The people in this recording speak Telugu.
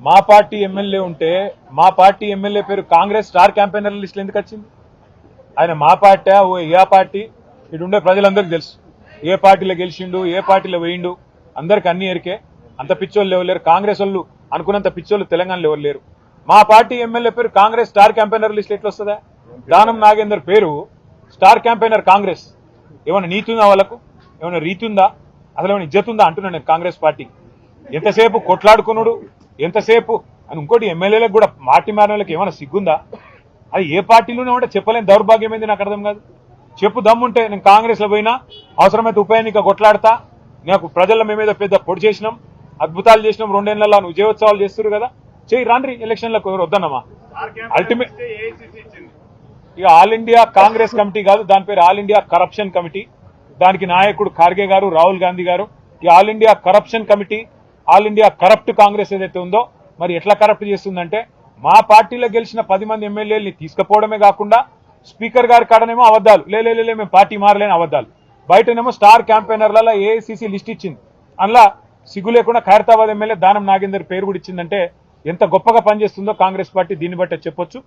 మా పార్టీ ఎమ్మెల్యే ఉంటే మా పార్టీ ఎమ్మెల్యే పేరు కాంగ్రెస్ స్టార్ క్యాంపెయినర్ లిస్టులు ఎందుకు వచ్చింది? ఆయన మా పార్టీ ఏ పార్టీ ఇటు ఉండే ప్రజలందరికీ తెలుసు. ఏ పార్టీలో గెలిచిండు, ఏ పార్టీలో వేయిండు, అందరికి అన్ని ఎరికే. అంత పిచ్చోళ్ళు ఎవరు లేరు. కాంగ్రెస్ వాళ్ళు అనుకున్నంత పిచ్చోళ్ళు తెలంగాణలో ఎవరు లేరు. మా పార్టీ ఎమ్మెల్యే పేరు కాంగ్రెస్ స్టార్ క్యాంపెయినర్ లిస్ట్ ఎట్లా వస్తుందా? దానం నాగేందర్ పేరు స్టార్ క్యాంపెయినర్ కాంగ్రెస్. ఏమైనా నీతి ఉందా వాళ్ళకు? ఏమైనా రీతి ఉందా? అసలు ఏమైనా ఇజ్జత్ ఉందా అంటున్నాను నేను కాంగ్రెస్ పార్టీ. ఎంతసేపు కొట్లాడుకున్నాడు, ఎంతసేపు అని. ఇంకోటి ఎమ్మెల్యేలకు కూడా పార్టీ మారిన వాళ్ళకి ఏమైనా సిగ్గుందా? అది ఏ పార్టీలోనే ఉంటే చెప్పలేని దౌర్భాగ్యం ఏంది నాకు అర్థం కాదు. చెప్పు దమ్ముంటే నేను కాంగ్రెస్ లో పోయినా, అవసరమైతే ఉప ఎన్నిక కొట్లాడతా, నాకు ప్రజల మీద పెద్ద పొడి చేసినాం, అద్భుతాలు చేసినాం, 2 ఏళ్లలో విజయోత్సవాలు చేస్తారు కదా, చేయి రాండ్రి ఎలక్షన్లకు. ఎవరు వద్దన్నమా? అల్టిమేట్ ఇక ఆల్ ఇండియా కాంగ్రెస్ కమిటీ కాదు, దాని పేరు ఆల్ ఇండియా కరప్షన్ కమిటీ. దానికి నాయకుడు ఖార్గే గారు, రాహుల్ గాంధీ గారు. ఈ all India corruption committee, all India corrupt Congress ఏదైతే ఉందో, మరి ఎట్లా కరప్ట్ చేస్తుందంటే, మా పార్టీలో గెలిచిన 10 మంది ఎమ్మెల్యేలని తీసుకుపోవడమే కాకుండా స్పీకర్ గారి కాడనేమో అబద్దాలు, లేలే మేము పార్టీ మారలేని అబద్దాలు, బయటనేమో స్టార్ క్యాంపెయినర్ల ఏఐసీసీ లిస్ట్ ఇచ్చింది. అందులో సిగ్గు లేకుండా ఖైరతాబాద్ ఎమ్మెల్యే దానం నాగేందర్ పేరు కూడా ఇచ్చిందంటే ఎంత గొప్పగా పనిచేస్తుందో కాంగ్రెస్ పార్టీ దీన్ని బట్టే చెప్పొచ్చు.